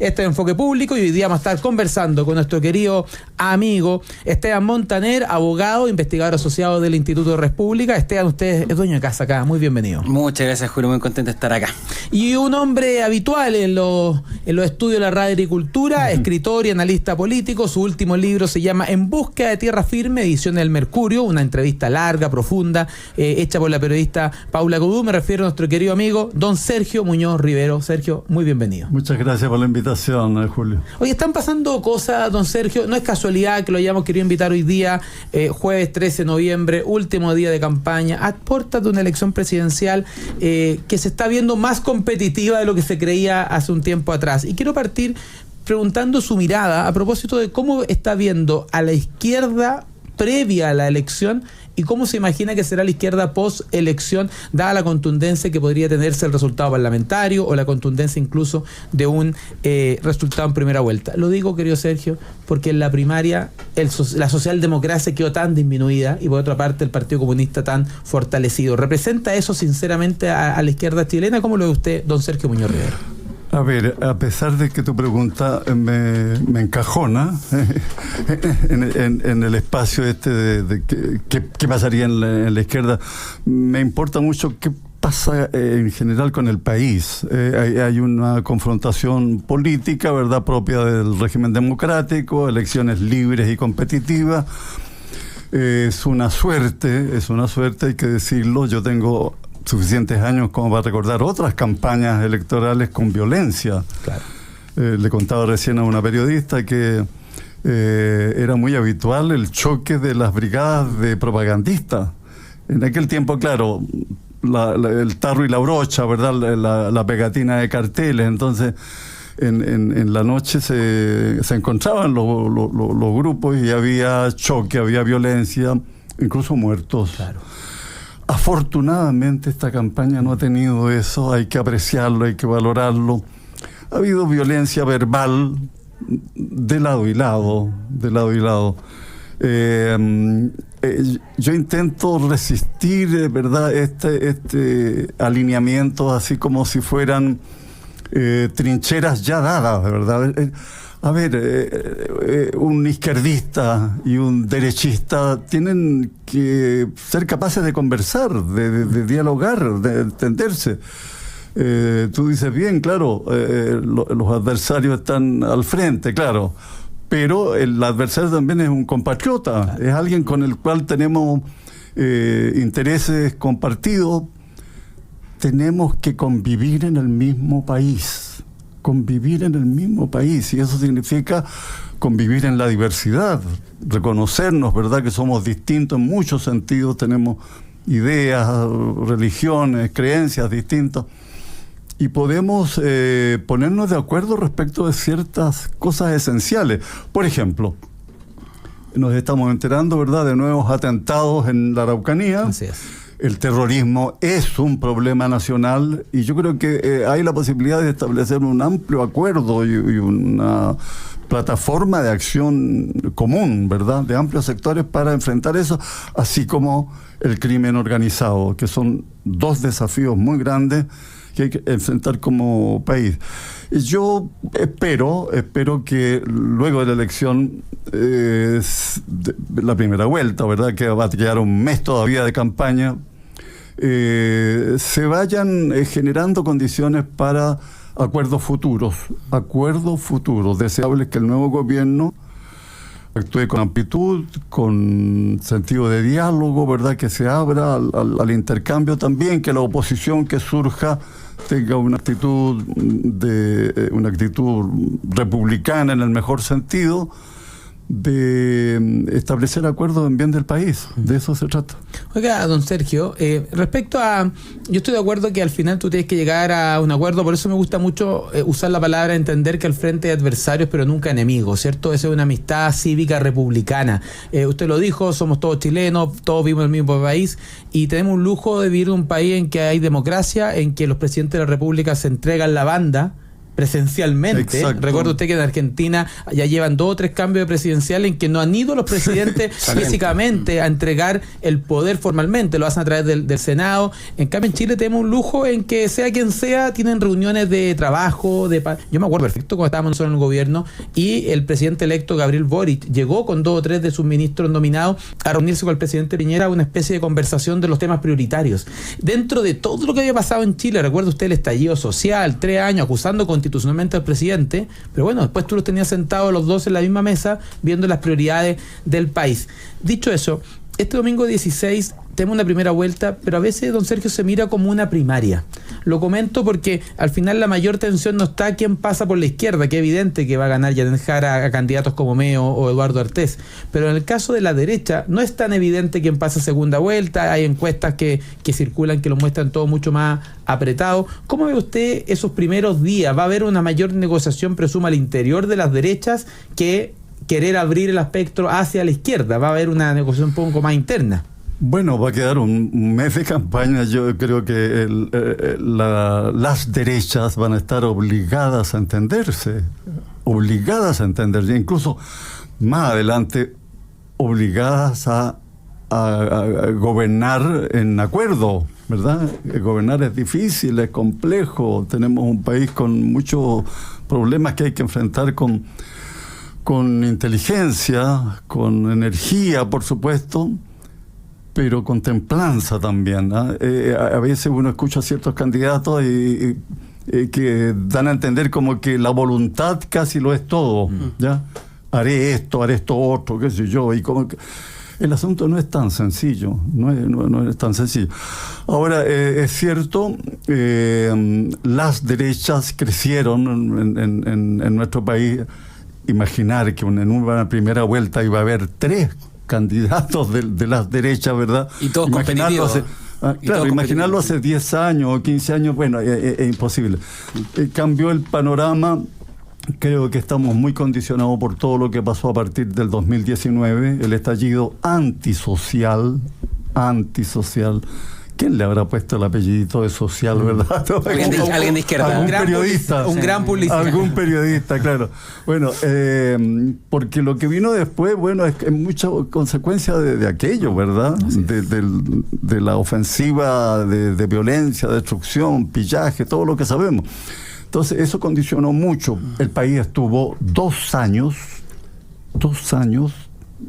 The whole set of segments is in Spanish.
Este es Enfoque Público y hoy día vamos a estar conversando con nuestro querido amigo Esteban Montaner, abogado, investigador asociado del Instituto de República. Esteban, usted es dueño de casa acá, muy bienvenido. Muchas gracias, Julio, muy contento de estar acá. Y un hombre habitual en los estudios de la radio agricultura, escritor y analista político. Su último libro se llama En Busca de Tierra Firme, edición del Mercurio, una entrevista larga, profunda, hecha por la periodista Paula Godú. Me refiero a nuestro querido amigo don Sergio Muñoz Rivero. Sergio, muy bienvenido. Muchas gracias por la invitación, Julio. Oye, están pasando cosas, don Sergio, no es casualidad que lo hayamos querido invitar hoy día, jueves 13 de noviembre, último día de campaña, a puertas de una elección presidencial que se está viendo más competitiva de lo que se creía hace un tiempo atrás. Y quiero partir preguntando su mirada a propósito de cómo está viendo a la izquierda previa a la elección y cómo se imagina que será la izquierda post-elección, dada la contundencia que podría tenerse el resultado parlamentario o la contundencia incluso de un resultado en primera vuelta. Lo digo, querido Sergio, porque en la primaria la socialdemocracia quedó tan disminuida y por otra parte el Partido Comunista tan fortalecido. ¿Representa eso sinceramente a la izquierda chilena? ¿Cómo lo ve usted, don Sergio Muñoz Rivero? A ver, a pesar de que tu pregunta me encajona en el espacio de qué pasaría en la izquierda, me importa mucho qué pasa en general con el país. Hay una confrontación política, ¿verdad?, propia del régimen democrático, elecciones libres y competitivas. Es una suerte, hay que decirlo. Yo tengo suficientes años como para recordar otras campañas electorales con violencia. Claro. Le contaba recién a una periodista que era muy habitual el choque de las brigadas de propagandistas. En aquel tiempo, claro, el tarro y la brocha, ¿verdad?, la pegatina de carteles. Entonces, en la noche se encontraban los grupos y había choque, había violencia, incluso muertos. Claro. Afortunadamente esta campaña no ha tenido eso, hay que apreciarlo, hay que valorarlo. Ha habido violencia verbal de lado y lado. Yo intento resistir, ¿verdad?, este alineamiento así como si fueran trincheras ya dadas, ¿verdad? A ver, un izquierdista y un derechista tienen que ser capaces de conversar, de dialogar, de entenderse. Tú dices bien, claro, los adversarios están al frente, claro, pero el adversario también es un compatriota, es alguien con el cual tenemos intereses compartidos. Tenemos que convivir en el mismo país. Y eso significa convivir en la diversidad, reconocernos, ¿verdad?, que somos distintos en muchos sentidos, tenemos ideas, religiones, creencias distintas, y podemos ponernos de acuerdo respecto de ciertas cosas esenciales. Por ejemplo, nos estamos enterando, ¿verdad?, de nuevos atentados en la Araucanía. Así es. El terrorismo es un problema nacional y yo creo que hay la posibilidad de establecer un amplio acuerdo y una plataforma de acción común, ¿verdad?, de amplios sectores para enfrentar eso, así como el crimen organizado, que son dos desafíos muy grandes que hay que enfrentar como país. Y yo espero que luego de la elección, la primera vuelta, ¿verdad?, que va a quedar un mes todavía de campaña, se vayan generando condiciones para acuerdos futuros, deseables, que el nuevo gobierno actúe con amplitud, con sentido de diálogo, ¿verdad?, que se abra al intercambio también, que la oposición que surja tenga una actitud republicana en el mejor sentido, de establecer acuerdos en bien del país. De eso se trata. Oiga, don Sergio, respecto a... Yo estoy de acuerdo que al final tú tienes que llegar a un acuerdo, por eso me gusta mucho usar la palabra entender que al frente hay adversarios, pero nunca enemigos, ¿cierto? Esa es una amistad cívica republicana. Usted lo dijo, somos todos chilenos, todos vivimos en el mismo país y tenemos un lujo de vivir en un país en que hay democracia, en que los presidentes de la República se entregan la banda presencialmente. Exacto. Recuerda usted que en Argentina ya llevan 2 o 3 cambios de presidencial en que no han ido los presidentes físicamente a entregar el poder formalmente, lo hacen a través del Senado. En cambio en Chile tenemos un lujo en que sea quien sea, tienen reuniones de trabajo, yo me acuerdo perfecto cuando estábamos nosotros en el gobierno y el presidente electo Gabriel Boric llegó con 2 o 3 de sus ministros nominados a reunirse con el presidente Piñera, una especie de conversación de los temas prioritarios. Dentro de todo lo que había pasado en Chile, recuerda usted el estallido social, 3 años acusando constitucionalmente al presidente, pero bueno, después tú los tenías sentados los dos en la misma mesa viendo las prioridades del país. Dicho eso, este domingo 16 tenemos una primera vuelta, pero a veces, don Sergio, se mira como una primaria. Lo comento porque al final la mayor tensión no está quién pasa por la izquierda, que es evidente que va a ganar Yanel Jara a candidatos como Meo o Eduardo Artés, pero en el caso de la derecha no es tan evidente quién pasa segunda vuelta, hay encuestas que circulan que lo muestran todo mucho más apretado. ¿Cómo ve usted esos primeros días? ¿Va a haber una mayor negociación, presumo, al interior de las derechas que querer abrir el espectro hacia la izquierda? ¿Va a haber una negociación un poco más interna? Bueno, va a quedar un mes de campaña. Yo creo que las derechas van a estar obligadas a entenderse, incluso más adelante obligadas a gobernar en acuerdo, ¿verdad? Gobernar es difícil, es complejo. Tenemos un país con muchos problemas que hay que enfrentar con inteligencia, con energía, por supuesto, pero con templanza también, ¿no? A veces uno escucha a ciertos candidatos y que dan a entender como que la voluntad casi lo es todo, ¿ya? Haré esto otro, qué sé yo, y como que el asunto no es tan sencillo, no es tan sencillo. Ahora, es cierto, las derechas crecieron en nuestro país. Imaginar que en una primera vuelta iba a haber 3 candidatos de las derechas, ¿verdad? Y todos competitivos. Imaginarlo hace 10 años o 15 años, bueno, es imposible. Cambió el panorama. Creo que estamos muy condicionados por todo lo que pasó a partir del 2019, el estallido antisocial. ¿Quién le habrá puesto el apellidito de social, verdad? Alguien de izquierda. Algún periodista. Un gran publicista. Algún periodista, claro. Bueno, porque lo que vino después, bueno, es mucha consecuencia de aquello, ¿verdad? De la ofensiva de violencia, destrucción, pillaje, todo lo que sabemos. Entonces, eso condicionó mucho. El país estuvo 2 años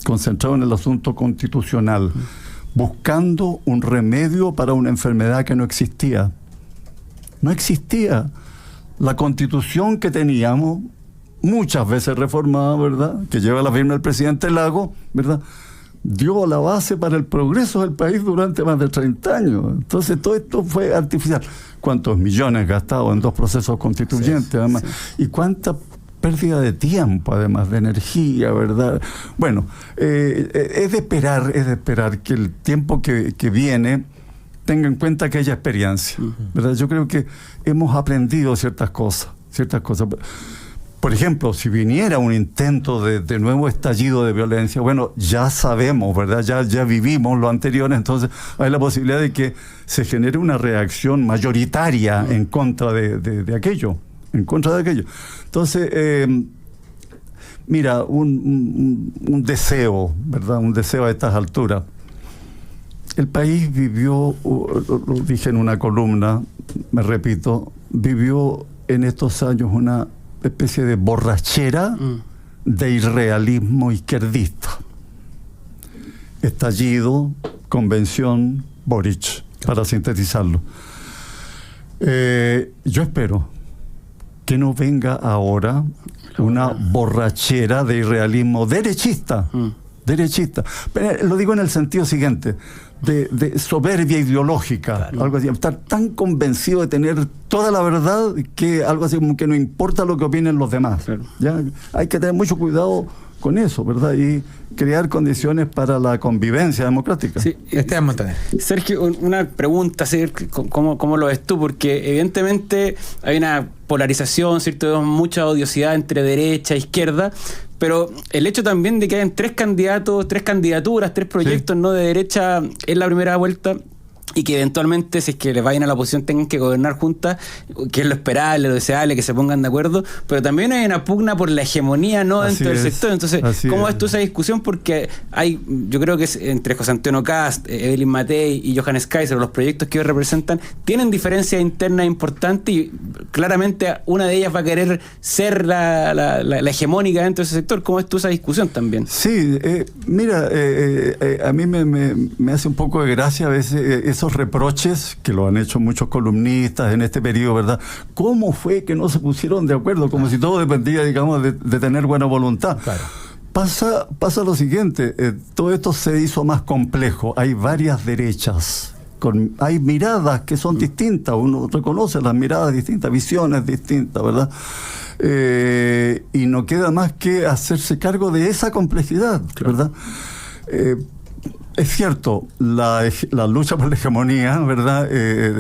concentrado en el asunto constitucional, buscando un remedio para una enfermedad que no existía. No existía. La Constitución que teníamos, muchas veces reformada, ¿verdad?, que lleva la firma del presidente Lago, ¿verdad?, dio la base para el progreso del país durante más de 30 años. Entonces todo esto fue artificial. ¿Cuántos millones gastados en 2 procesos constituyentes, además? Y cuánta pérdida de tiempo, además de energía, ¿verdad? Bueno, es de esperar que el tiempo que viene tenga en cuenta aquella experiencia, ¿verdad? Yo creo que hemos aprendido ciertas cosas. Por ejemplo, si viniera un intento de nuevo estallido de violencia, bueno, ya sabemos, ¿verdad? Ya vivimos lo anterior, entonces hay la posibilidad de que se genere una reacción mayoritaria en contra de aquello. Entonces, mira, un deseo, ¿verdad? Un deseo a estas alturas. El país vivió, lo dije en una columna, me repito, vivió en estos años una especie de borrachera de irrealismo izquierdista. Estallido, convención, Boric, para sintetizarlo. Yo espero que no venga ahora una borrachera de irrealismo derechista. Pero lo digo en el sentido siguiente, de soberbia ideológica, claro. Algo así, estar tan convencido de tener toda la verdad que algo así como que no importa lo que opinen los demás. Claro. ¿Ya? Hay que tener mucho cuidado con eso, ¿verdad? Y crear condiciones para la convivencia democrática. Sí, Sergio, una pregunta, ¿cómo lo ves tú? Porque evidentemente hay una polarización, ¿cierto? Mucha odiosidad entre derecha e izquierda, pero el hecho también de que hayan 3 candidatos, 3 candidaturas, 3 proyectos, sí, no de derecha en la primera vuelta, y que eventualmente, si es que les vayan a la oposición, tengan que gobernar juntas, que es lo esperable, lo deseable, que se pongan de acuerdo, pero también hay una pugna por la hegemonía, ¿no?, dentro del sector. Entonces, ¿cómo ves tú esa discusión? Porque yo creo que entre José Antonio Kast, Evelyn Matei y Johannes Kaiser, los proyectos que ellos representan, tienen diferencias internas importantes y claramente una de ellas va a querer ser la hegemónica dentro de ese sector. ¿Cómo ves tú esa discusión también? Sí, mira, a mí me hace un poco de gracia a veces esos reproches que lo han hecho muchos columnistas en este periodo, ¿verdad? ¿Cómo fue que no se pusieron de acuerdo? Como si todo dependía, digamos, de tener buena voluntad. Claro. Pasa lo siguiente, todo esto se hizo más complejo. Hay varias derechas, hay miradas que son distintas, uno reconoce las miradas distintas, visiones distintas, ¿verdad? Y no queda más que hacerse cargo de esa complejidad, ¿verdad? Es cierto, la lucha por la hegemonía, ¿verdad?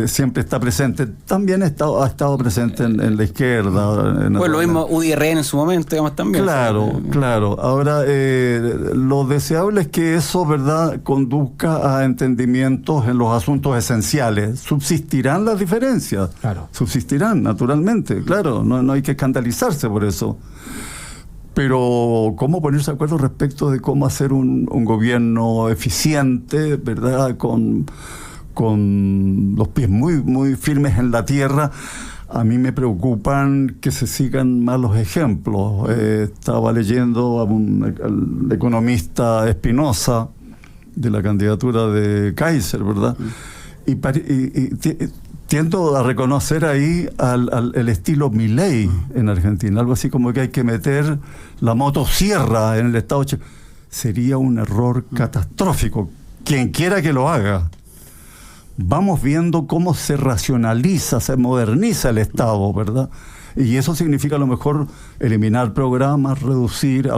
Siempre está presente. También ha estado presente en la izquierda. Pues lo mismo UDRN en su momento, digamos, también. Claro. Ahora, lo deseable es que eso, ¿verdad?, conduzca a entendimientos en los asuntos esenciales. Subsistirán las diferencias. Claro. Subsistirán, naturalmente. Claro, no hay que escandalizarse por eso. Pero cómo ponerse de acuerdo respecto de cómo hacer un gobierno eficiente, ¿verdad?, con los pies muy firmes en la tierra. A mí me preocupan que se sigan malos ejemplos. Estaba leyendo al economista Espinosa de la candidatura de Kaiser, ¿verdad? Y tiendo a reconocer ahí el estilo Milei en Argentina, algo así como que hay que meter la motosierra en el Estado. Sería un error catastrófico, quien quiera que lo haga. Vamos viendo cómo se racionaliza, se moderniza el Estado, ¿verdad? Y eso significa a lo mejor eliminar programas, reducir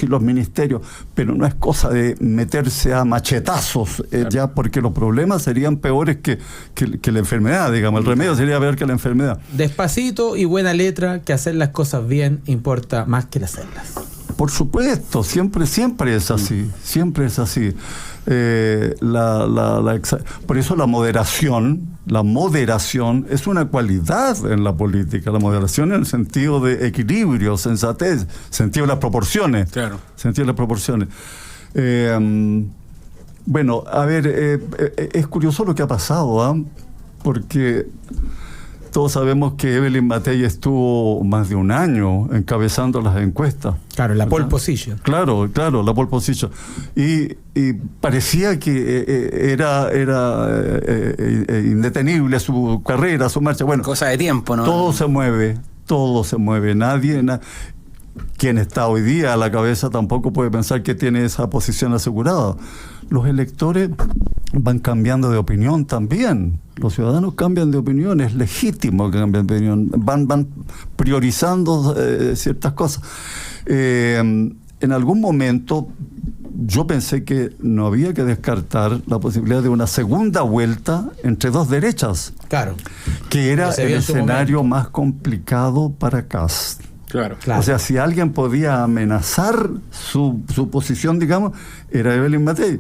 los ministerios, pero no es cosa de meterse a machetazos, claro, ya, porque los problemas serían peores que la enfermedad, digamos. El remedio sería peor que la enfermedad. Despacito y buena letra, que hacer las cosas bien importa más que hacerlas. Por supuesto, siempre es así, siempre es así. Por eso la moderación es una cualidad en la política. La moderación en el sentido de equilibrio, sensatez, sentido de las proporciones. Claro. Sentido de las proporciones. Bueno, a ver, es curioso lo que ha pasado, ¿eh? Porque todos sabemos que Evelyn Matei estuvo más de un año encabezando las encuestas. Claro, la pole position. Claro, la pole position. Y parecía que era indetenible su carrera, su marcha. Bueno, cosa de tiempo, ¿no? Todo se mueve. Quien está hoy día a la cabeza tampoco puede pensar que tiene esa posición asegurada. Los electores van cambiando de opinión también. Los ciudadanos cambian de opinión, es legítimo que cambien de opinión. Van priorizando ciertas cosas. En algún momento yo pensé que no había que descartar la posibilidad de una segunda vuelta entre dos derechas. Claro. Que era el escenario más complicado para Kast. Claro. O sea, si alguien podía amenazar su posición, digamos, era Evelyn Matei.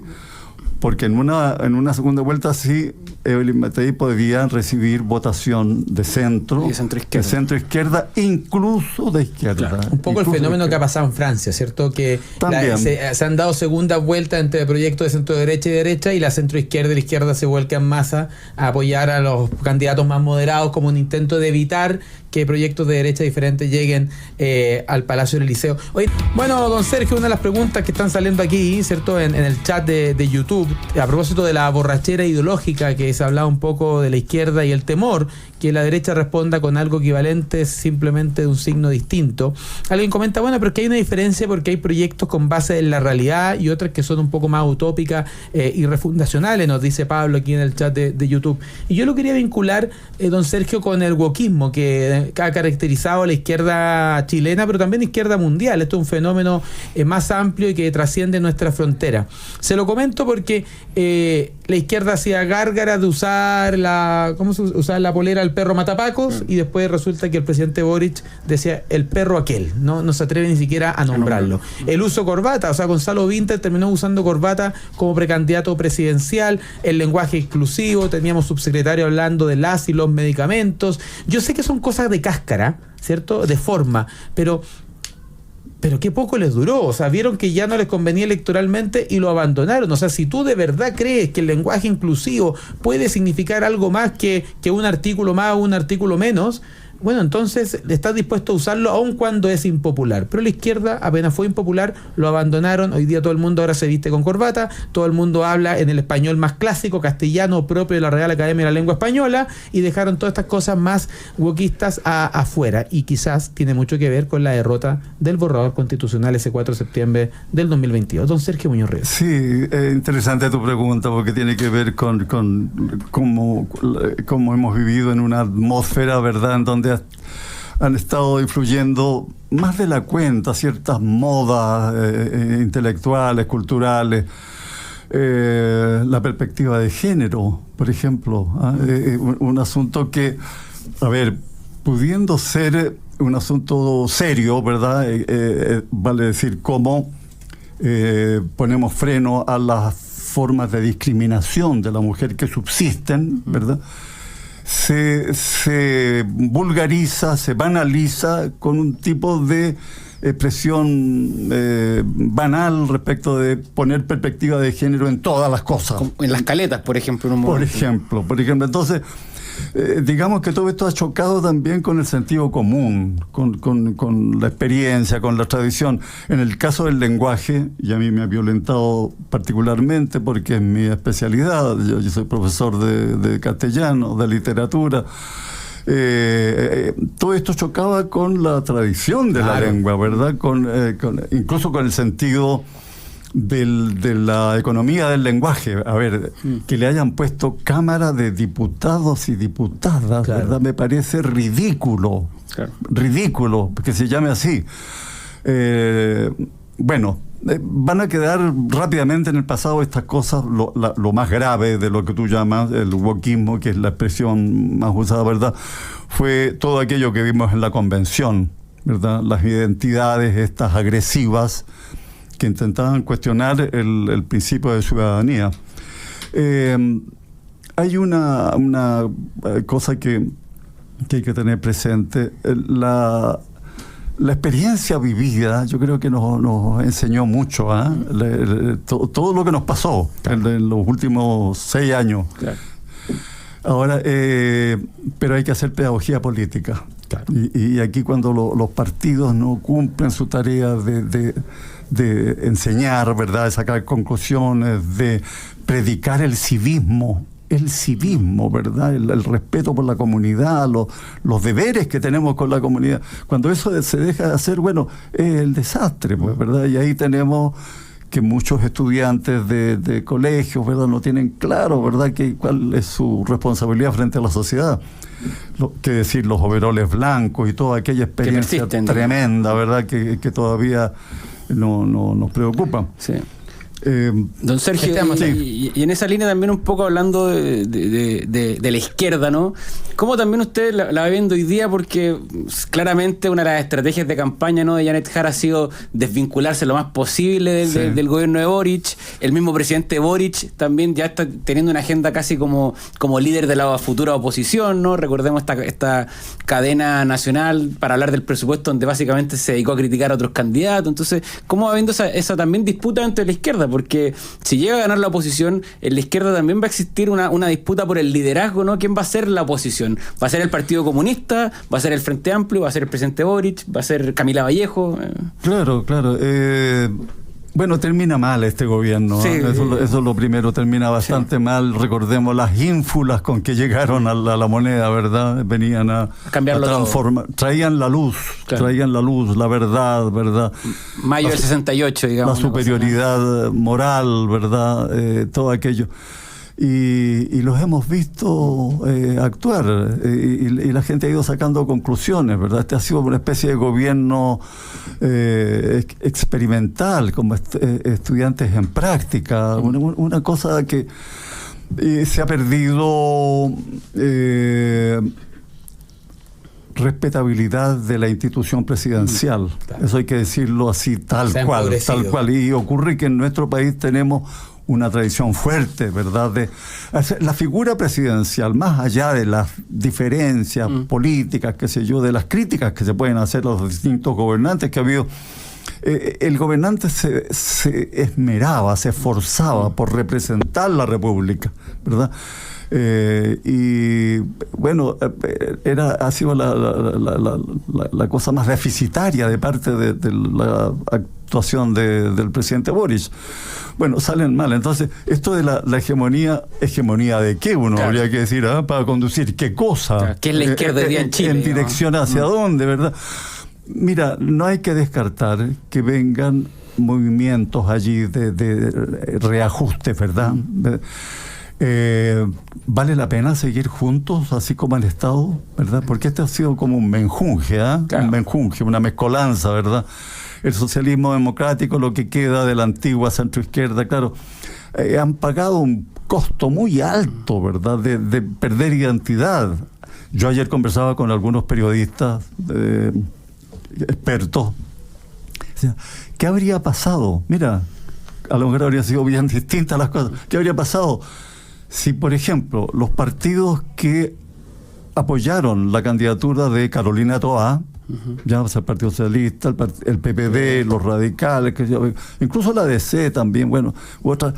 Porque en una segunda vuelta sí, Evelyn Matei podía recibir votación de centro, y centro-izquierda. De centro-izquierda, incluso de izquierda. Claro. Un poco el fenómeno que ha pasado en Francia, ¿cierto? Que se han dado segundas vueltas entre proyectos de centro-derecha y derecha, y la centro-izquierda y la izquierda se vuelcan en masa a apoyar a los candidatos más moderados como un intento de evitar que proyectos de derecha diferentes lleguen al Palacio del Liceo. Oye, bueno, don Sergio, una de las preguntas que están saliendo aquí, ¿cierto?, en el chat de YouTube, a propósito de la borrachera ideológica, que se hablaba un poco de la izquierda y el temor que la derecha responda con algo equivalente, simplemente de un signo distinto. Alguien comenta, bueno, pero que hay una diferencia porque hay proyectos con base en la realidad y otras que son un poco más utópicas y refundacionales, nos dice Pablo aquí en el chat de YouTube. Y yo lo quería vincular, don Sergio, con el wokismo que ha caracterizado a la izquierda chilena, pero también la izquierda mundial. Esto es un fenómeno más amplio y que trasciende nuestra frontera. Se lo comento porque la izquierda hacía gárgara de usar la polera al el perro matapacos, y después resulta que el presidente Boric decía el perro aquel, no se atreve ni siquiera a nombrarlo. El uso corbata, o sea, Gonzalo Vinter terminó usando corbata como precandidato presidencial, el lenguaje exclusivo, teníamos subsecretario hablando de las y los medicamentos. Yo sé que son cosas de cáscara, ¿cierto? De forma, pero qué poco les duró. O sea, vieron que ya no les convenía electoralmente y lo abandonaron. O sea, si tú de verdad crees que el lenguaje inclusivo puede significar algo más que un artículo más o un artículo menos, bueno, entonces estás dispuesto a usarlo aun cuando es impopular. Pero la izquierda apenas fue impopular, lo abandonaron. Hoy día todo el mundo ahora se viste con corbata, todo el mundo habla en el español más clásico, castellano, propio de la Real Academia de la Lengua Española, y dejaron todas estas cosas más wokistas afuera. Y quizás tiene mucho que ver con la derrota del borrador constitucional ese 4 de septiembre del 2022. Don Sergio Muñoz Rivas. Sí, interesante tu pregunta, porque tiene que ver con cómo hemos vivido en una atmósfera, ¿verdad?, en donde han estado influyendo más de la cuenta ciertas modas intelectuales, culturales, la perspectiva de género, por ejemplo, un asunto que, a ver, pudiendo ser un asunto serio, ¿verdad? Vale decir, cómo ponemos freno a las formas de discriminación de la mujer que subsisten, ¿verdad? Se vulgariza, se banaliza con un tipo de expresión banal respecto de poner perspectiva de género en todas las cosas. Como en las caletas, por ejemplo. Por ejemplo. Entonces, digamos que todo esto ha chocado también con el sentido común, con la experiencia, con la tradición. En el caso del lenguaje, y a mí me ha violentado particularmente porque es mi especialidad. Yo soy profesor de castellano, de literatura. Todo esto chocaba con la tradición de la lengua, ¿verdad? Incluso con el sentido de la economía del lenguaje. A ver, que le hayan puesto Cámara de Diputados y Diputadas, ¿verdad? Me parece ridículo. Ridículo que se llame así. Van a quedar rápidamente en el pasado estas cosas. Lo más grave de lo que tú llamas el wokismo, que es la expresión más usada, ¿verdad?, fue todo aquello que vimos en la convención, ¿verdad? Las identidades estas agresivas que intentaban cuestionar el principio de ciudadanía. Hay una cosa que hay que tener presente. La experiencia vivida, yo creo que nos enseñó mucho, todo lo que nos pasó en los últimos 6 años. Claro. Ahora, pero hay que hacer pedagogía política. Claro. Y aquí cuando los partidos no cumplen su tarea de enseñar, ¿verdad?, de sacar conclusiones, de predicar el civismo, ¿verdad?, el respeto por la comunidad, los deberes que tenemos con la comunidad. Cuando eso se deja de hacer, bueno, es el desastre, pues, ¿verdad? Y ahí tenemos que muchos estudiantes de colegios, ¿verdad?, no tienen claro, ¿verdad?, cuál es su responsabilidad frente a la sociedad. Que decir, los overoles blancos y toda aquella experiencia tremenda, ¿verdad?, que todavía nos preocupa. Sí. Don Sergio, y en esa línea también un poco hablando de la izquierda, ¿no? ¿Cómo también usted la va viendo hoy día? Porque claramente una de las estrategias de campaña, ¿no?, de Janet Jara ha sido desvincularse lo más posible del gobierno de Boric. El mismo presidente Boric también ya está teniendo una agenda casi como líder de la futura oposición, ¿no? Recordemos esta cadena nacional para hablar del presupuesto donde básicamente se dedicó a criticar a otros candidatos. Entonces, ¿cómo va viendo esa también disputa entre la izquierda? Porque si llega a ganar la oposición, en la izquierda también va a existir una disputa por el liderazgo, ¿no? ¿Quién va a ser la oposición? ¿Va a ser el Partido Comunista? ¿Va a ser el Frente Amplio? ¿Va a ser el presidente Boric? ¿Va a ser Camila Vallejo? Claro. Bueno, termina mal este gobierno. Sí, eso es lo primero, termina bastante mal. Recordemos las ínfulas con que llegaron a la moneda, ¿verdad? Venían a transformar, traían la luz, la verdad, ¿verdad? Mayo del 68, digamos. La superioridad moral, ¿verdad? Todo aquello. Y los hemos visto actuar y la gente ha ido sacando conclusiones, ¿verdad? Este ha sido una especie de gobierno experimental, como estudiantes en práctica, una cosa que se ha perdido respetabilidad de la institución presidencial. Claro. Eso hay que decirlo así, tal cual. Y ocurre que en nuestro país tenemos una tradición fuerte, ¿verdad? De la figura presidencial, más allá de las diferencias políticas, qué sé yo, de las críticas que se pueden hacer a los distintos gobernantes que ha habido, el gobernante se esmeraba, se esforzaba por representar la República, ¿verdad? Y bueno, ha sido la cosa más deficitaria de parte de la actuación del presidente Boric. Bueno, salen mal. Entonces, esto de la hegemonía ¿de qué? Uno habría que decir, para conducir qué cosa. Claro, ¿qué es la izquierda hoy día en Chile? En dirección hacia dónde, ¿verdad? Mira, no hay que descartar que vengan movimientos allí de reajuste, ¿verdad? Vale la pena seguir juntos, así como han estado, ¿verdad? Porque este ha sido como un menjunje, Claro. Un menjunje, una mezcolanza, ¿verdad? El socialismo democrático, lo que queda de la antigua centroizquierda, claro, han pagado un costo muy alto, ¿verdad? De perder identidad. Yo ayer conversaba con algunos periodistas expertos. O sea, ¿qué habría pasado? Mira, a lo mejor habría sido bien distintas las cosas. ¿Qué habría pasado si, por ejemplo, los partidos que apoyaron la candidatura de Carolina Toá, ya el Partido Socialista, el PPD, los radicales, incluso la DC también, bueno, otras,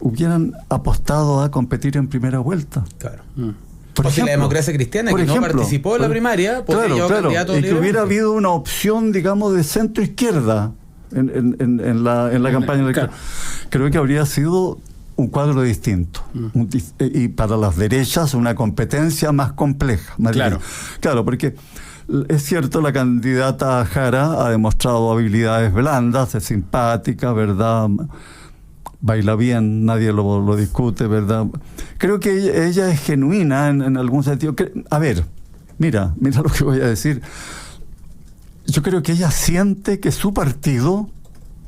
hubieran apostado a competir en primera vuelta? Claro. Por ejemplo, la Democracia Cristiana, que no participó en la primaria, candidato y que hubiera habido una opción, digamos, de centro-izquierda en la campaña electoral. Creo que habría sido un cuadro distinto. Y para las derechas, una competencia más compleja. Claro, porque es cierto, la candidata Jara ha demostrado habilidades blandas, es simpática, ¿verdad? Baila bien, nadie lo discute, ¿verdad? Creo que ella es genuina en algún sentido. A ver, mira lo que voy a decir. Yo creo que ella siente que su partido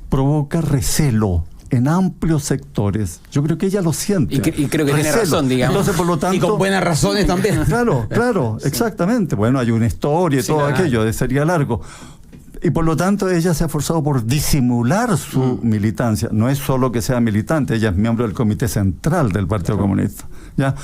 provoca recelo en amplios sectores. Yo creo que ella lo siente. Y creo que tiene razón, digamos. Entonces, por lo tanto, y con buenas razones también. Claro, sí. Exactamente. Bueno, hay una historia y todo aquello, sería largo. Y por lo tanto ella se ha esforzado por disimular su militancia. No es solo que sea militante, ella es miembro del Comité Central del Partido Comunista. ¿Ya?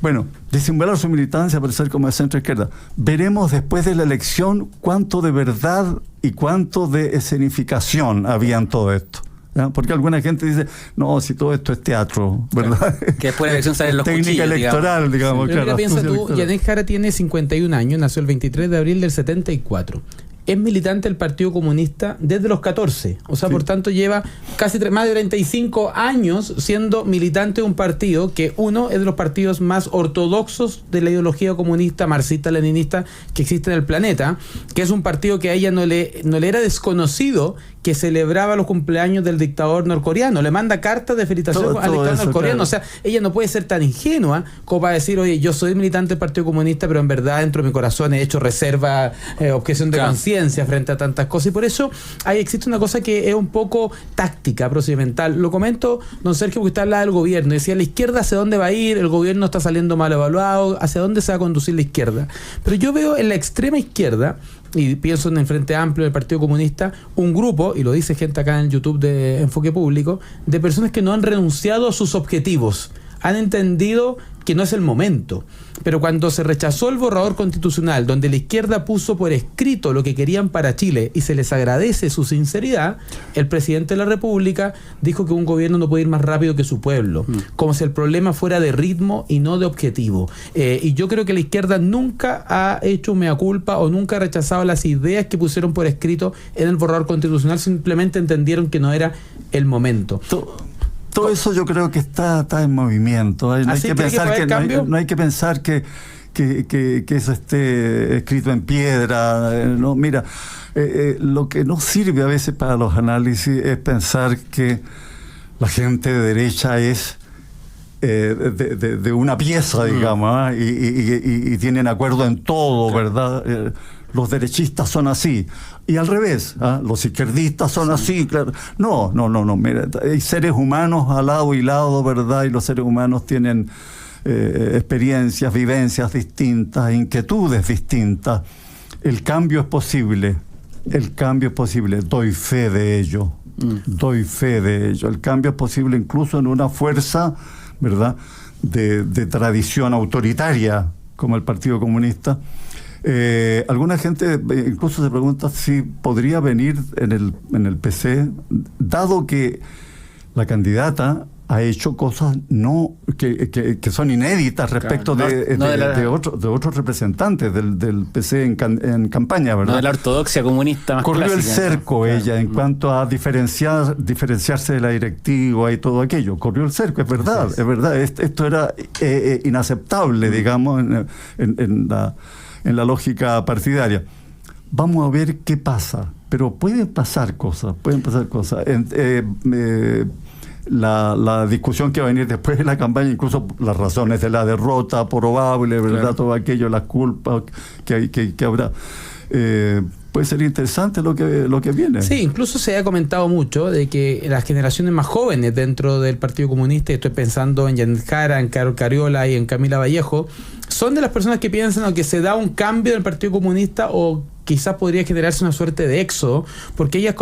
Bueno, disimular su militancia para ser como de centro izquierda. Veremos después de la elección cuánto de verdad y cuánto de escenificación había en todo esto. ¿Ya? Porque alguna gente dice, no, si todo esto es teatro, ¿verdad? Que después de la elección salen los técnica cuchillos, electoral, digamos. Pero mira, piensa tú, Yannick Jara tiene 51 años, nació el 23 de abril del 74. Es militante del Partido Comunista desde los 14. O sea, por tanto, lleva casi más de 35 años siendo militante de un partido que uno es de los partidos más ortodoxos de la ideología comunista, marxista-leninista que existe en el planeta, que es un partido que a ella no le era desconocido, que celebraba los cumpleaños del dictador norcoreano. Le manda cartas de felicitación al dictador norcoreano. Claro. O sea, ella no puede ser tan ingenua como para decir, oye, yo soy militante del Partido Comunista, pero en verdad dentro de mi corazón he hecho reserva, objeción de conciencia frente a tantas cosas. Y por eso ahí existe una cosa que es un poco táctica, procedimental. Lo comento, don Sergio, porque usted hablaba del gobierno. Decía, la izquierda hacia dónde va a ir, el gobierno está saliendo mal evaluado, hacia dónde se va a conducir la izquierda. Pero yo veo en la extrema izquierda, y pienso en el Frente Amplio del Partido Comunista, un grupo, y lo dice gente acá en el YouTube de Enfoque Público, de personas que no han renunciado a sus objetivos, han entendido que no es el momento. Pero cuando se rechazó el borrador constitucional, donde la izquierda puso por escrito lo que querían para Chile, y se les agradece su sinceridad, el presidente de la República dijo que un gobierno no puede ir más rápido que su pueblo, como si el problema fuera de ritmo y no de objetivo. Y yo creo que la izquierda nunca ha hecho mea culpa o nunca ha rechazado las ideas que pusieron por escrito en el borrador constitucional, simplemente entendieron que no era el momento. Todo eso yo creo que está en movimiento. No hay que pensar que eso esté escrito en piedra. No, mira, lo que no sirve a veces para los análisis es pensar que la gente de derecha es de una pieza, digamos, y tienen acuerdo en todo, ¿verdad? Los derechistas son así. Y al revés, los izquierdistas son así, claro. No, mira, hay seres humanos al lado y lado, ¿verdad? Y los seres humanos tienen experiencias, vivencias distintas, inquietudes distintas. El cambio es posible. El cambio es posible. Doy fe de ello. Doy fe de ello. El cambio es posible incluso en una fuerza, ¿verdad?, de tradición autoritaria como el Partido Comunista. Alguna gente incluso se pregunta si podría venir en el PC, dado que la candidata ha hecho cosas que son inéditas respecto de otros representantes del PC en campaña, ¿verdad? No de la ortodoxia comunista más corrió clásica, el cerco, ¿no? Ella, en cuanto a diferenciarse de la directiva y todo aquello. Corrió el cerco, es verdad, es verdad. Esto era inaceptable, digamos, en la lógica partidaria. Vamos a ver qué pasa, pero pueden pasar cosas. La discusión que va a venir después de la campaña, incluso las razones de la derrota probable, ¿verdad? Claro. Todo aquello, las culpas que habrá. Puede ser interesante lo que viene. Sí, incluso se ha comentado mucho de que las generaciones más jóvenes dentro del Partido Comunista, estoy pensando en Janet Jara, en Carol Cariola y en Camila Vallejo, son de las personas que piensan que se da un cambio del Partido Comunista o quizás podría generarse una suerte de éxodo, porque ellas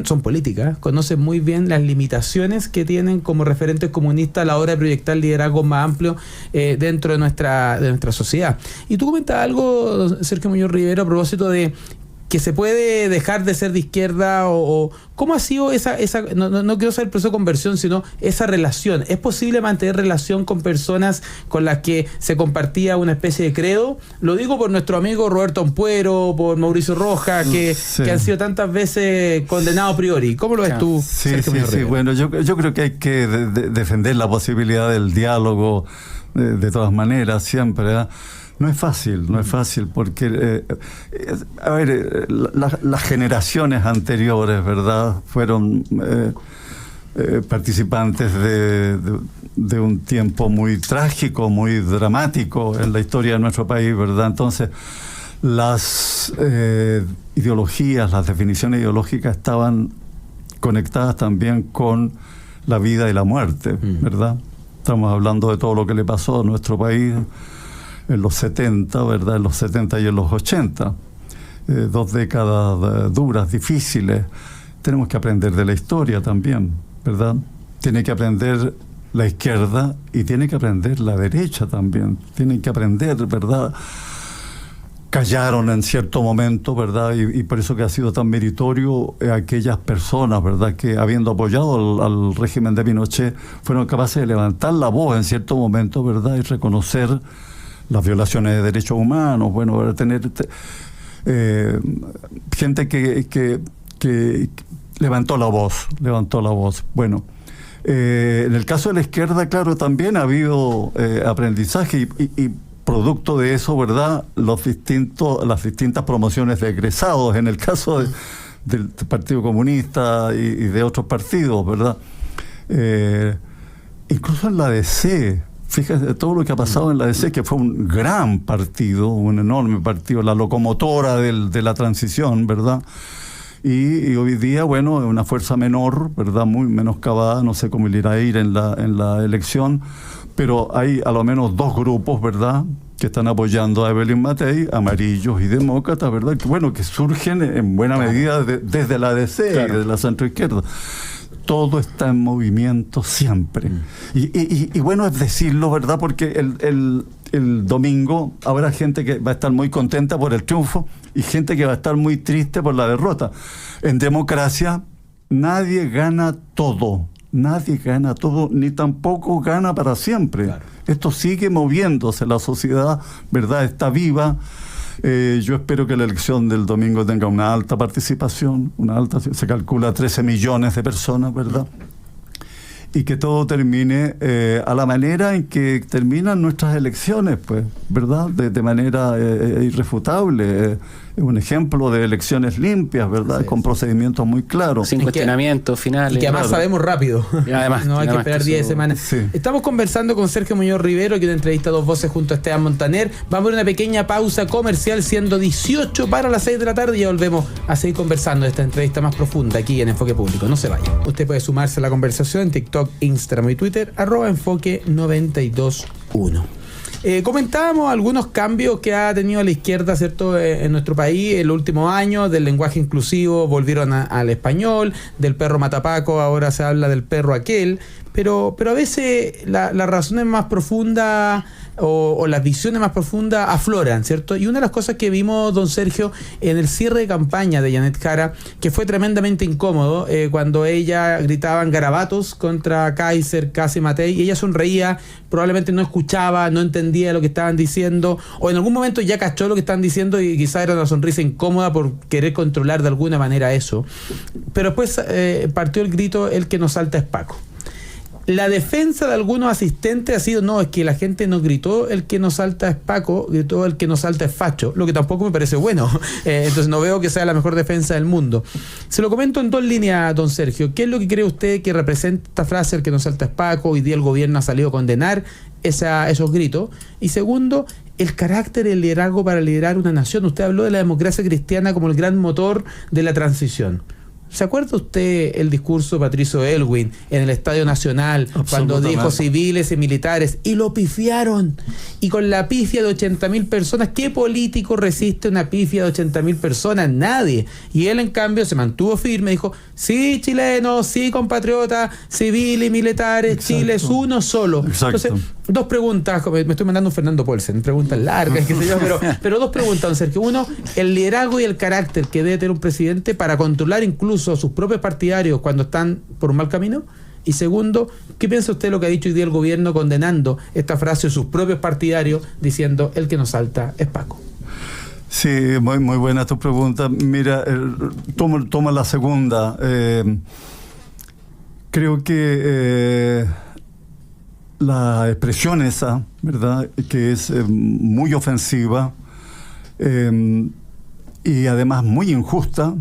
son políticas, conocen muy bien las limitaciones que tienen como referentes comunistas a la hora de proyectar liderazgos más amplios dentro de nuestra sociedad. Y tú comentas algo, Sergio Muñoz Rivero, a propósito de que se puede dejar de ser de izquierda o ¿cómo ha sido esa no quiero saber el proceso de conversión, sino esa relación? ¿Es posible mantener relación con personas con las que se compartía una especie de credo? Lo digo por nuestro amigo Roberto Ampuero, por Mauricio Rojas, que han sido tantas veces condenados a priori. ¿Cómo lo ves tú, Sergio Muñoz Rivero? Bueno, yo creo que hay que defender la posibilidad del diálogo de todas maneras, siempre, ¿verdad? No es fácil, porque, las generaciones anteriores, ¿verdad?, fueron participantes de un tiempo muy trágico, muy dramático en la historia de nuestro país, ¿verdad? Entonces, las ideologías, las definiciones ideológicas estaban conectadas también con la vida y la muerte, ¿verdad? Estamos hablando de todo lo que le pasó a nuestro país en los 70, ¿verdad? En los 70 y en los 80. 2 décadas duras, difíciles. Tenemos que aprender de la historia también, ¿verdad? Tiene que aprender la izquierda y tiene que aprender la derecha también. Tienen que aprender, ¿verdad? Callaron en cierto momento, ¿verdad? Y por eso que ha sido tan meritorio aquellas personas, ¿verdad?, que habiendo apoyado al régimen de Pinochet, fueron capaces de levantar la voz en cierto momento, ¿verdad?, y reconocer las violaciones de derechos humanos, bueno, tener gente que levantó la voz. Bueno, en el caso de la izquierda, claro, también ha habido aprendizaje y producto de eso, ¿verdad?, las distintas promociones de egresados, en el caso del Partido Comunista y de otros partidos, ¿verdad? Incluso en la DC. Fíjate todo lo que ha pasado en la DC, que fue un gran partido, un enorme partido, la locomotora de la transición, ¿verdad? Y hoy día, bueno, es una fuerza menor, ¿verdad?, muy menoscabada, no sé cómo le irá a ir en la elección, pero hay a lo menos 2 grupos, ¿verdad?, que están apoyando a Evelyn Matei, amarillos y demócratas, ¿verdad?, que surgen en buena medida desde la DC, claro, y de la centroizquierda. Todo está en movimiento siempre. Y bueno, es decirlo, ¿verdad?, porque el domingo habrá gente que va a estar muy contenta por el triunfo y gente que va a estar muy triste por la derrota. En democracia nadie gana todo, ni tampoco gana para siempre. Claro. Esto sigue moviéndose, la sociedad, ¿verdad?, está viva. Yo espero que la elección del domingo tenga una alta participación, se calcula 13 millones de personas, ¿verdad? Y que todo termine a la manera en que terminan nuestras elecciones, pues, ¿verdad? De manera irrefutable. Un ejemplo de elecciones limpias, ¿verdad? Sí, con procedimientos muy claros. Sin cuestionamientos finales. Y que además sabemos rápido. Y además, no hay que esperar 10 semanas. Sí. Estamos conversando con Sergio Muñoz Rivero, que entrevista a Dos Voces junto a Esteban Montaner. Vamos a una pequeña pausa comercial, siendo 18 para las 6 de la tarde, y ya volvemos a seguir conversando de esta entrevista más profunda aquí en Enfoque Público. No se vaya. Usted puede sumarse a la conversación en TikTok, TikTok, Instagram y Twitter, @enfoque921. Comentábamos algunos cambios que ha tenido la izquierda, ¿cierto?, en nuestro país en los últimos años, del lenguaje inclusivo, volvieron al español, del perro matapaco, ahora se habla del perro aquel, pero a veces las razones más profundas o las visiones más profundas afloran, ¿cierto? Y una de las cosas que vimos, don Sergio, en el cierre de campaña de Janet Jara, que fue tremendamente incómodo, cuando ella gritaban garabatos contra Kaiser, Casi Matei, y ella sonreía, probablemente no escuchaba, no entendía lo que estaban diciendo, o en algún momento ya cachó lo que estaban diciendo y quizás era una sonrisa incómoda por querer controlar de alguna manera eso. Pero después partió el grito: el que nos salta es Paco. La defensa de algunos asistentes ha sido: no, es que la gente no gritó el que nos salta es Paco, gritó el que nos salta es facho, lo que tampoco me parece bueno. Entonces no veo que sea la mejor defensa del mundo. Se lo comento en dos líneas, don Sergio. ¿Qué es lo que cree usted que representa esta frase, el que nos salta es Paco? Hoy día el gobierno ha salido a condenar esos gritos. Y segundo, el carácter y el liderazgo para liderar una nación. Usted habló de la democracia cristiana como el gran motor de la transición. ¿Se acuerda usted el discurso de Patricio Aylwin en el Estadio Nacional cuando dijo civiles y militares y lo pifiaron? Y con la pifia de 80.000 personas, ¿qué político resiste una pifia de 80.000 personas? Nadie. Y él, en cambio, se mantuvo firme, dijo: sí, chilenos, sí, compatriotas, civiles y militares, exacto. Chile es uno solo. Exacto. Entonces, dos preguntas, me estoy mandando un Fernando Paulsen, preguntas largas, qué sé yo, pero dos preguntas, don Sergio. Uno, el liderazgo y el carácter que debe tener un presidente para controlar incluso a sus propios partidarios cuando están por un mal camino. Y segundo, ¿qué piensa usted de lo que ha dicho hoy día el gobierno condenando esta frase de sus propios partidarios, diciendo el que nos salta es Paco? Sí, muy buena tu pregunta. Mira, toma la segunda. Creo que la expresión esa, ¿verdad?, que es muy ofensiva y además muy injusta,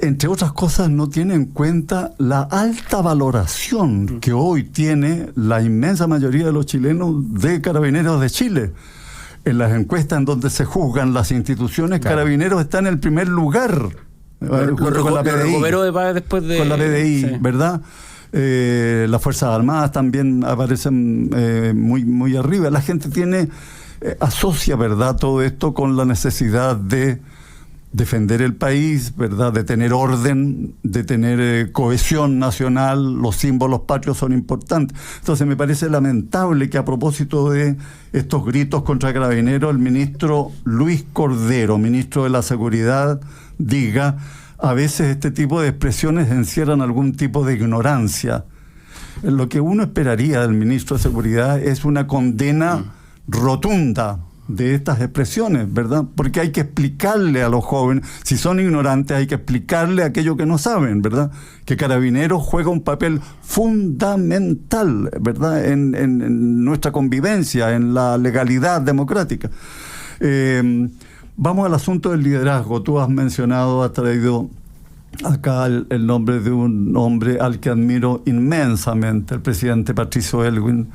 entre otras cosas no tiene en cuenta la alta valoración que hoy tiene la inmensa mayoría de los chilenos de Carabineros de Chile. En las encuestas en donde se juzgan las instituciones, claro, Carabineros está en el primer lugar, junto con la PDI, después de, con la PDI, sí, ¿verdad? Las Fuerzas Armadas también aparecen muy arriba. La gente asocia, ¿verdad?, todo esto con la necesidad de defender el país, ¿verdad?, de tener orden, de tener cohesión nacional. Los símbolos patrios son importantes. Entonces me parece lamentable que, a propósito de estos gritos contra Carabineros, el ministro Luis Cordero, ministro de la Seguridad, diga: a veces este tipo de expresiones encierran algún tipo de ignorancia. Lo que uno esperaría del ministro de Seguridad es una condena rotunda de estas expresiones, ¿verdad? Porque hay que explicarle a los jóvenes, si son ignorantes, hay que explicarle aquello que no saben, ¿verdad? Que Carabineros juega un papel fundamental, ¿verdad?, en nuestra convivencia, en la legalidad democrática. Vamos al asunto del liderazgo. Tú has traído acá el nombre de un hombre al que admiro inmensamente, el presidente Patricio Aylwin.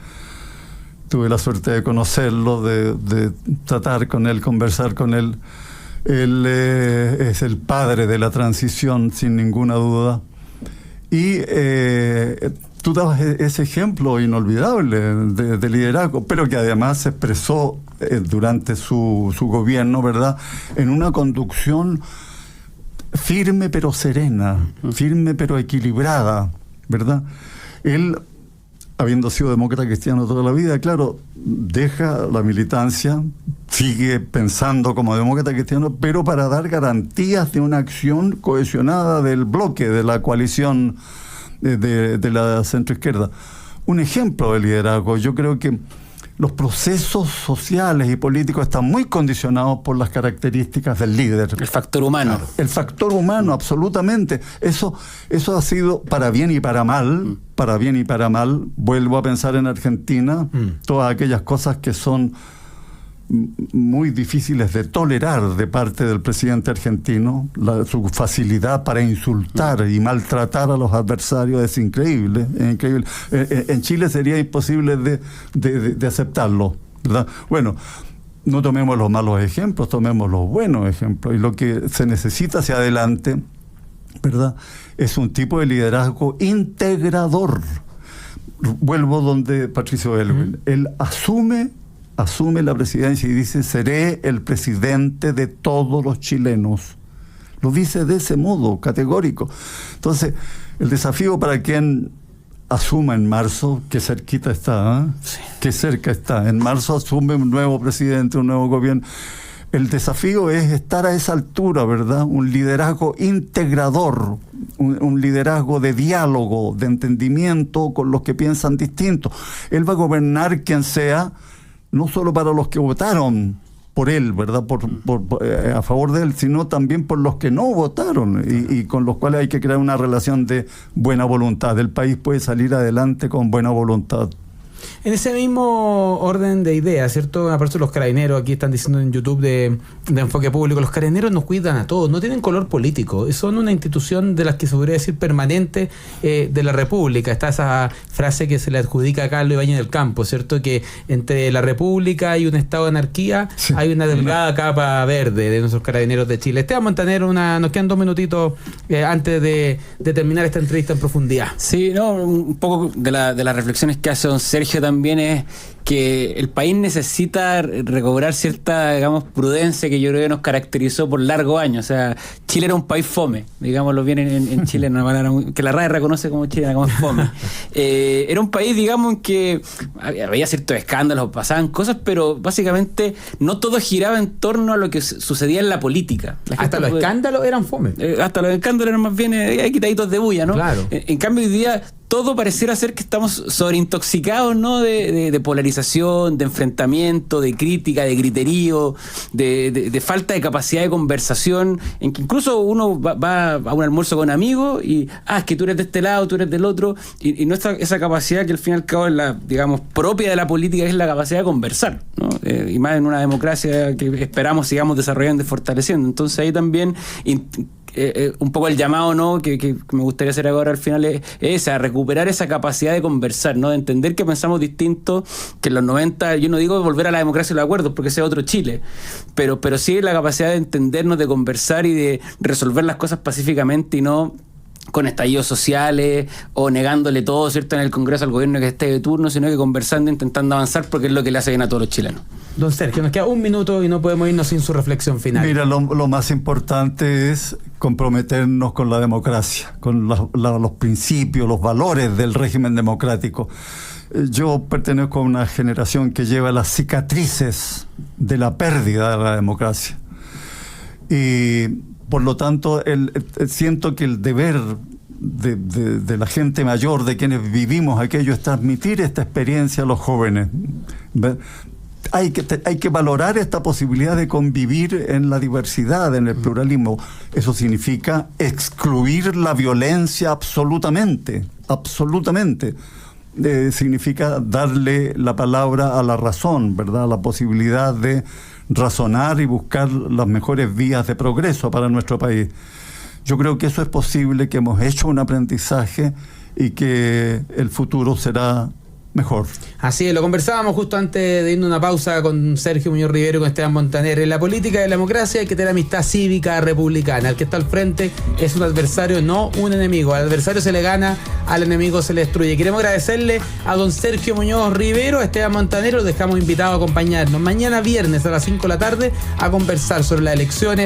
Tuve la suerte de conocerlo, de tratar con él, conversar con él. Él es el padre de la transición, sin ninguna duda. Y tú dabas ese ejemplo inolvidable de liderazgo, pero que además se expresó durante su gobierno, ¿verdad?, en una conducción firme pero serena, firme pero equilibrada, ¿verdad? Él, habiendo sido demócrata cristiano toda la vida, claro, deja la militancia, sigue pensando como demócrata cristiano, pero para dar garantías de una acción cohesionada del bloque, de la coalición de la centroizquierda. Un ejemplo de liderazgo. Yo creo que los procesos sociales y políticos están muy condicionados por las características del líder. El factor humano. Claro, el factor humano, absolutamente. Eso ha sido para bien y para mal. Para bien y para mal. Vuelvo a pensar en Argentina. Todas aquellas cosas que son muy difíciles de tolerar de parte del presidente argentino. Su facilidad para insultar y maltratar a los adversarios es increíble. Es increíble. En Chile sería imposible de aceptarlo, ¿verdad? Bueno, no tomemos los malos ejemplos, tomemos los buenos ejemplos. Y lo que se necesita hacia adelante ¿verdad? Es un tipo de liderazgo integrador. Vuelvo donde Patricio Aylwin. Él asume la presidencia y dice: seré el presidente de todos los chilenos. Lo dice de ese modo, categórico. Entonces, el desafío para quien asuma en marzo, que cerquita está, ¿eh? Sí. Que cerca está. En marzo asume un nuevo presidente, un nuevo gobierno. El desafío es estar a esa altura, ¿verdad? Un liderazgo integrador, un liderazgo de diálogo, de entendimiento con los que piensan distinto. Él va a gobernar quien sea, no solo para los que votaron por él, ¿verdad? A favor de él, sino también por los que no votaron y con los cuales hay que crear una relación de buena voluntad. El país puede salir adelante con buena voluntad. En ese mismo orden de ideas, ¿cierto? Aparte los carabineros, aquí están diciendo en YouTube de Enfoque Público, los carabineros nos cuidan a todos, no tienen color político, son una institución de las que se podría decir permanente de la República. Está esa frase que se le adjudica a Carlos Ibáñez del Campo, ¿cierto? Que entre la República y un estado de anarquía hay una delgada capa verde de nuestros carabineros de Chile. Esteban Montaner, nos quedan 2 minutitos antes de terminar esta entrevista en profundidad. Sí, no, un poco de las reflexiones que hace don Sergio también es que el país necesita recobrar cierta, digamos, prudencia que yo creo que nos caracterizó por largos años. O sea, Chile era un país fome, digámoslo bien en Chile, una palabra que la RAE reconoce como Chile, como fome. Era un país, digamos, en que había ciertos escándalos, pasaban cosas, pero básicamente no todo giraba en torno a lo que sucedía en la política. Hasta los escándalos eran fome. Hasta los escándalos eran más bien quitaditos de bulla, ¿no? Claro. En cambio, hoy día todo pareciera ser que estamos sobreintoxicados, ¿no? De polarización, de enfrentamiento, de crítica, de griterío, de falta de capacidad de conversación, en que incluso uno va a un almuerzo con amigos y, es que tú eres de este lado, tú eres del otro, y no está esa capacidad que al fin y al cabo es la, digamos, propia de la política, que es la capacidad de conversar, ¿no? Y más en una democracia que esperamos sigamos desarrollando y fortaleciendo. Entonces ahí también un poco el llamado, ¿no? que me gustaría hacer ahora al final es a recuperar esa capacidad de conversar, ¿no? De entender que pensamos distinto, que en los 90, yo no digo volver a la democracia y los acuerdos porque ese es otro Chile, pero sí la capacidad de entendernos, de conversar y de resolver las cosas pacíficamente y no con estallidos sociales o negándole todo, ¿cierto?, en el Congreso al gobierno que esté de turno, sino que conversando, intentando avanzar, porque es lo que le hace bien a todos los chilenos. Don Sergio, nos queda 1 minuto y no podemos irnos sin su reflexión final. Mira, lo más importante es comprometernos con la democracia, con los principios, los valores del régimen democrático. Yo pertenezco a una generación que lleva las cicatrices de la pérdida de la democracia. Y por lo tanto, siento que el deber de la gente mayor, de quienes vivimos aquello, es transmitir esta experiencia a los jóvenes. Hay que valorar esta posibilidad de convivir en la diversidad, en el pluralismo. Eso significa excluir la violencia absolutamente. Significa darle la palabra a la razón, ¿verdad? La posibilidad de razonar y buscar las mejores vías de progreso para nuestro país. Yo creo que eso es posible, que hemos hecho un aprendizaje y que el futuro será mejor. Así es, lo conversábamos justo antes de irnos a una pausa con Sergio Muñoz Rivero y con Esteban Montaner. En la política de la democracia hay que tener amistad cívica republicana. El que está al frente es un adversario, no un enemigo. Al adversario se le gana, al enemigo se le destruye. Queremos agradecerle a don Sergio Muñoz Rivero, a Esteban Montaner. Los dejamos invitados a acompañarnos mañana viernes a las 5 de la tarde a conversar sobre las elecciones